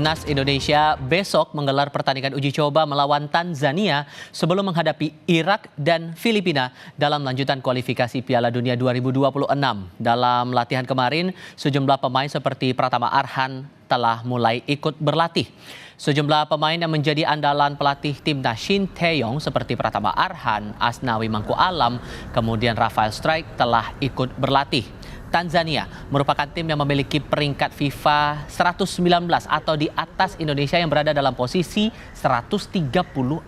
Timnas Indonesia besok menggelar pertandingan uji coba melawan Tanzania sebelum menghadapi Irak dan Filipina dalam lanjutan kualifikasi Piala Dunia 2026. Dalam latihan kemarin, sejumlah pemain seperti Pratama Arhan telah mulai ikut berlatih. Sejumlah pemain yang menjadi andalan pelatih Timnas Shin Tae-yong seperti Pratama Arhan, Asnawi Mangku Alam, kemudian Rafael Strijk telah ikut berlatih. Tanzania merupakan tim yang memiliki peringkat FIFA 119 atau di atas Indonesia yang berada dalam posisi 134.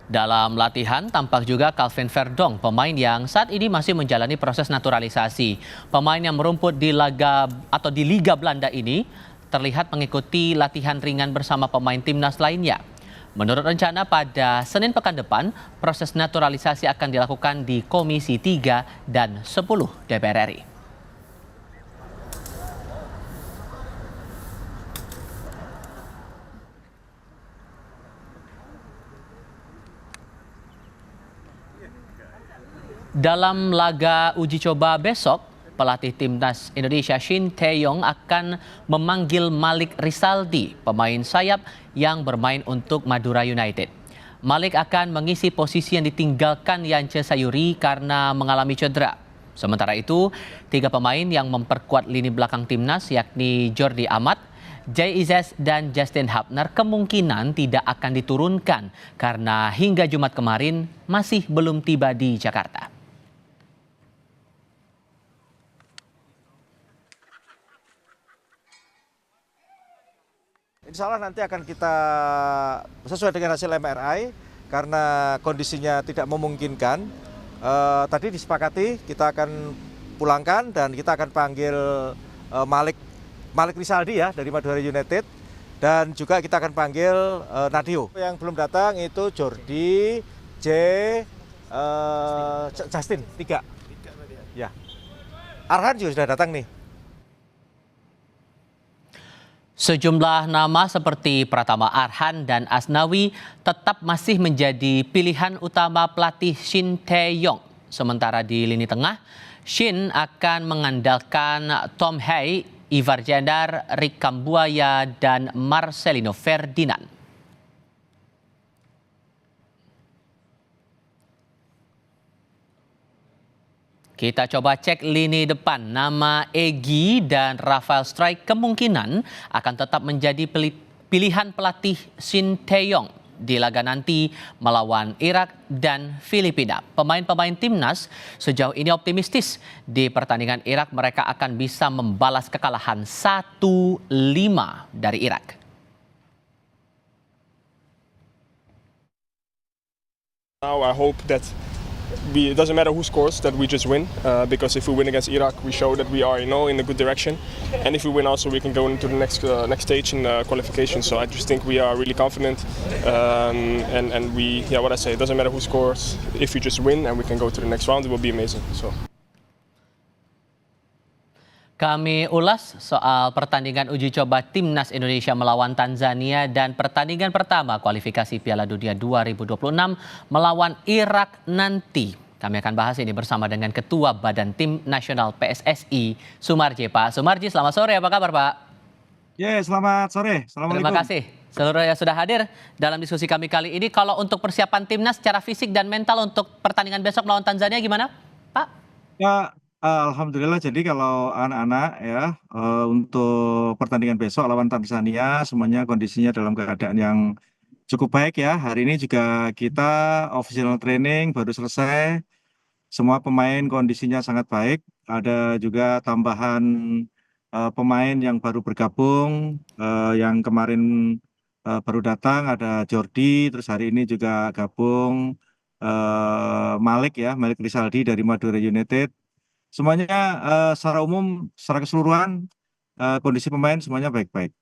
Dalam latihan tampak juga Calvin Verdong, pemain yang saat ini masih menjalani proses naturalisasi. Pemain yang merumput di Liga Belanda ini terlihat mengikuti latihan ringan bersama pemain timnas lainnya. Menurut rencana pada Senin pekan depan, proses naturalisasi akan dilakukan di Komisi 3 dan 10 DPR RI. Dalam laga uji coba besok, pelatih Timnas Indonesia Shin Tae-yong akan memanggil Malik Rizaldi, pemain sayap yang bermain untuk Madura United. Malik akan mengisi posisi yang ditinggalkan Yance Sayuri karena mengalami cedera. Sementara itu, 3 pemain yang memperkuat lini belakang Timnas yakni Jordi Amat, Jay Izes, dan Justin Hapner kemungkinan tidak akan diturunkan karena hingga Jumat kemarin masih belum tiba di Jakarta. Insya Allah nanti akan kita sesuai dengan hasil MRI karena kondisinya tidak memungkinkan. Tadi disepakati kita akan pulangkan dan kita akan panggil Malik Rizaldi ya dari Madura United dan juga kita akan panggil Nadio. Yang belum datang itu Jordi, Justin, 3. Ya. Arhan juga sudah datang nih. Sejumlah nama seperti Pratama Arhan dan Asnawi tetap masih menjadi pilihan utama pelatih Shin Tae-yong. Sementara di lini tengah, Shin akan mengandalkan Tom Hae, Ivar Jendar, Rick Kambuaya, dan Marcelino Ferdinand. Kita coba cek lini depan. Nama Egy dan Rafael Strijk kemungkinan akan tetap menjadi pilihan pelatih Shin Tae-yong di laga nanti melawan Irak dan Filipina. Pemain-pemain timnas sejauh ini optimistis di pertandingan Irak mereka akan bisa membalas kekalahan 1-5 dari Irak. Now I hope that it doesn't matter who scores, that we just win. Because if we win against Iraq, we show that we are, in a good direction. And if we win, also we can go into the next stage in qualification. So I just think we are really confident. And we, what I say, it doesn't matter who scores. If we just win and we can go to the next round, it will be amazing. So. Kami ulas soal pertandingan uji coba Timnas Indonesia melawan Tanzania dan pertandingan pertama kualifikasi Piala Dunia 2026 melawan Irak nanti. Kami akan bahas ini bersama dengan Ketua Badan Tim Nasional PSSI, Sumarji. Pak Sumarji, selamat sore. Apa kabar, Pak? Ya, selamat sore. Assalamualaikum. Terima kasih seluruh yang sudah hadir dalam diskusi kami kali ini. Kalau untuk persiapan Timnas secara fisik dan mental untuk pertandingan besok melawan Tanzania gimana, Pak? Ya, alhamdulillah. Jadi kalau anak-anak ya untuk pertandingan besok lawan Tanzania semuanya kondisinya dalam keadaan yang cukup baik ya. Hari ini juga kita official training baru selesai. Semua pemain kondisinya sangat baik. Ada juga tambahan pemain yang baru bergabung, yang kemarin baru datang ada Jordi, terus hari ini juga gabung Malik Rizaldi dari Madura United. Semuanya secara umum, secara keseluruhan kondisi pemain semuanya baik-baik.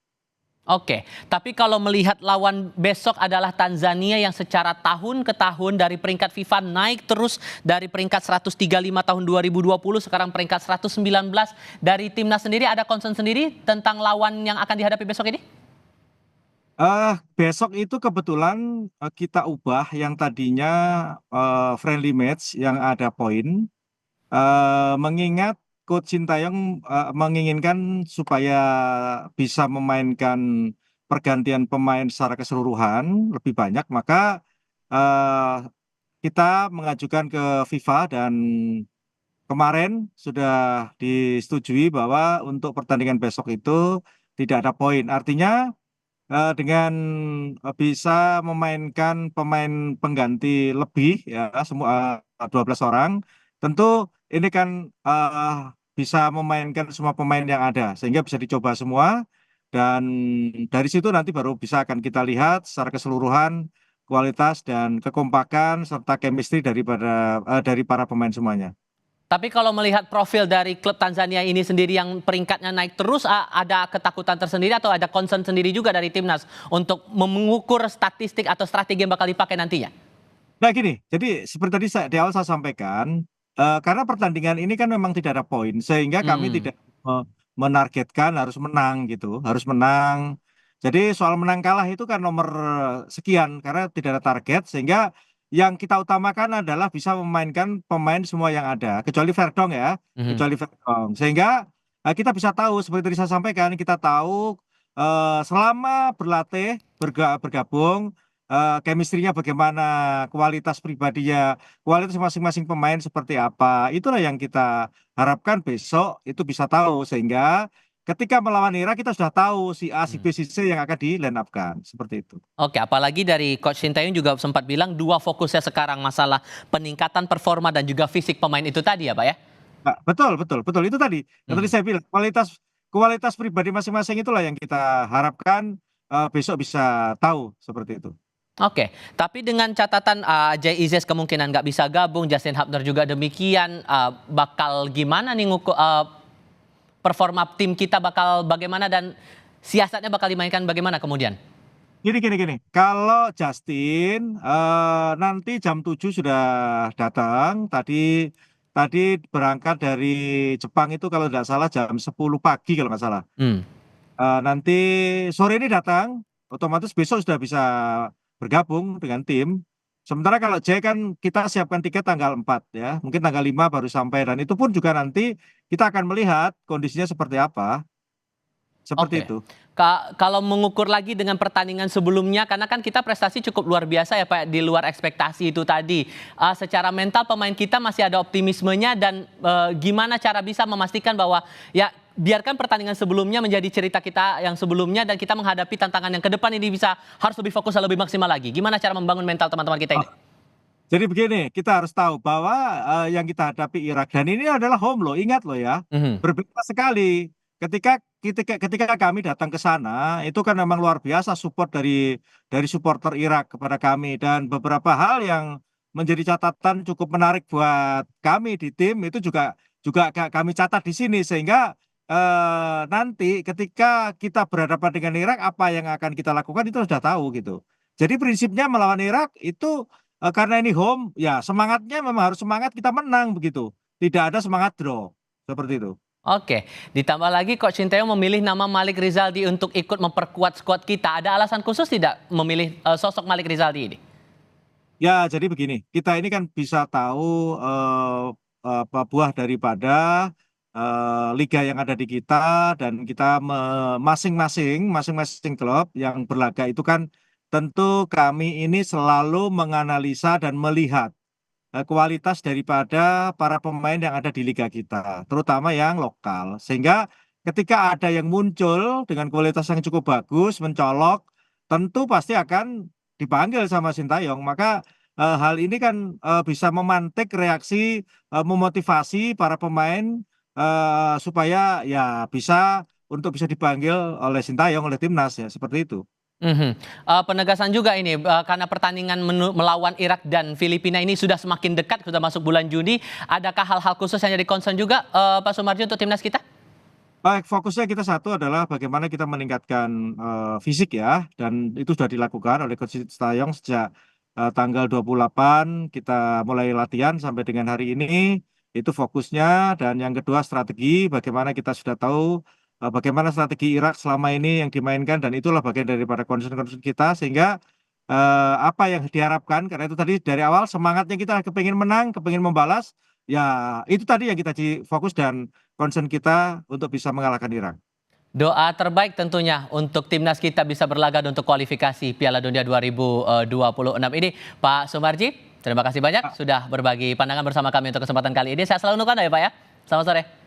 Oke, tapi kalau melihat lawan besok adalah Tanzania yang secara tahun ke tahun dari peringkat FIFA naik terus dari peringkat 135 tahun 2020 sekarang peringkat 119 dari timnas sendiri, ada concern sendiri tentang lawan yang akan dihadapi besok ini? Besok itu kebetulan kita ubah yang tadinya friendly match yang ada poin mengingat Coach Sintayong menginginkan supaya bisa memainkan pergantian pemain secara keseluruhan lebih banyak, maka eh, kita mengajukan ke FIFA dan kemarin sudah disetujui bahwa untuk pertandingan besok itu tidak ada poin. Artinya dengan bisa memainkan pemain pengganti lebih ya semua 12 orang, tentu ini kan bisa memainkan semua pemain yang ada sehingga bisa dicoba semua dan dari situ nanti baru bisa akan kita lihat secara keseluruhan kualitas dan kekompakan serta chemistry dari para pemain semuanya. Tapi kalau melihat profil dari klub Tanzania ini sendiri yang peringkatnya naik terus, ada ketakutan tersendiri atau ada concern sendiri juga dari timnas untuk mengukur statistik atau strategi yang bakal dipakai nantinya? Nah gini, jadi seperti tadi di awal saya sampaikan, karena pertandingan ini kan memang tidak ada poin, sehingga kami Hmm. tidak menargetkan harus menang gitu, harus menang. Jadi soal menang kalah itu kan nomor sekian, karena tidak ada target, sehingga yang kita utamakan adalah bisa memainkan pemain semua yang ada, kecuali Verdong ya, Mhm. kecuali Verdong. Sehingga kita bisa tahu, seperti tadi saya sampaikan, kita tahu selama berlatih, bergabung, chemistry-nya bagaimana, kualitas pribadinya, kualitas masing-masing pemain seperti apa. Itulah yang kita harapkan besok itu bisa tahu sehingga ketika melawan Irak kita sudah tahu si A, si Hmm. B, si C yang akan di line up-kan seperti itu. Oke, apalagi dari Coach Sintayong juga sempat bilang dua fokusnya sekarang masalah peningkatan performa dan juga fisik pemain itu tadi ya Pak ya? Nah, betul, betul, betul. Itu tadi yang tadi Mhm. saya bilang kualitas kualitas pribadi masing-masing itulah yang kita harapkan besok bisa tahu seperti itu. Oke, tapi dengan catatan Jay Izzes kemungkinan nggak bisa gabung, Justin Hubner juga demikian, bakal gimana nih performa tim kita bakal bagaimana dan siasatnya bakal dimainkan bagaimana kemudian? Gini, gini, gini. Kalau Justin nanti jam 7 sudah datang. Tadi tadi berangkat dari Jepang itu kalau tidak salah jam 10 pagi kalau nggak salah. Hmm. Nanti sore ini datang, otomatis besok sudah bisa bergabung dengan tim. Sementara kalau J kan kita siapkan tiket tanggal 4 ya. Mungkin tanggal 5 baru sampai dan itu pun juga nanti kita akan melihat kondisinya seperti apa. Seperti Oke. itu. Kalau mengukur lagi dengan pertandingan sebelumnya, karena kan kita prestasi cukup luar biasa ya Pak, di luar ekspektasi itu tadi. Secara mental pemain kita masih ada optimismenya dan gimana cara bisa memastikan bahwa ya biarkan pertandingan sebelumnya menjadi cerita kita yang sebelumnya dan kita menghadapi tantangan yang ke depan ini bisa harus lebih fokus dan lebih maksimal lagi. Gimana cara membangun mental teman-teman kita ini? Jadi begini, kita harus tahu bahwa yang kita hadapi Irak dan ini adalah home loh, ingat loh ya, Mhm. berbeda sekali. Ketika kami datang ke sana, itu kan memang luar biasa support dari supporter Irak kepada kami dan beberapa hal yang menjadi catatan cukup menarik buat kami di tim itu juga juga kami catat di sini sehingga nanti ketika kita berhadapan dengan Irak apa yang akan kita lakukan itu sudah tahu gitu. Jadi prinsipnya melawan Irak itu karena ini home, ya semangatnya memang harus semangat kita menang begitu. Tidak ada semangat draw, seperti itu. Oke, ditambah lagi Coach Sinteyong memilih nama Malik Rizaldi untuk ikut memperkuat skuad kita. Ada alasan khusus tidak memilih sosok Malik Rizaldi ini? Ya, jadi begini, kita ini kan bisa tahu apa buah daripada liga yang ada di kita dan kita masing-masing klub yang berlaga itu kan tentu kami ini selalu menganalisa dan melihat kualitas daripada para pemain yang ada di liga kita, terutama yang lokal. Sehingga ketika ada yang muncul dengan kualitas yang cukup bagus, mencolok, tentu pasti akan dipanggil sama Sintayong. Maka hal ini kan bisa memantik reaksi, memotivasi para pemain supaya ya bisa dipanggil oleh Sintayong, oleh timnas ya, seperti itu. Mhm. Penegasan juga ini, karena pertandingan melawan Irak dan Filipina ini sudah semakin dekat, sudah masuk bulan Juni. Adakah hal-hal khusus yang jadi concern juga, Pak Sumarji untuk timnas kita? Baik, fokusnya kita satu adalah bagaimana kita meningkatkan fisik ya, dan itu sudah dilakukan oleh Coach Sintayong sejak tanggal 28 kita mulai latihan sampai dengan hari ini. Itu fokusnya dan yang kedua strategi, bagaimana kita sudah tahu bagaimana strategi Irak selama ini yang dimainkan dan itulah bagian daripada concern-concern kita sehingga apa yang diharapkan karena itu tadi dari awal semangatnya kita kepingin menang, kepingin membalas Ya itu tadi yang kita fokus dan concern kita untuk bisa mengalahkan Irak. Doa terbaik tentunya untuk timnas kita bisa berlaga untuk kualifikasi Piala Dunia 2026 ini. Pak Sumarji, terima kasih banyak sudah berbagi pandangan bersama kami untuk kesempatan kali ini. Saya selalu untuk Anda ya Pak ya. Selamat sore.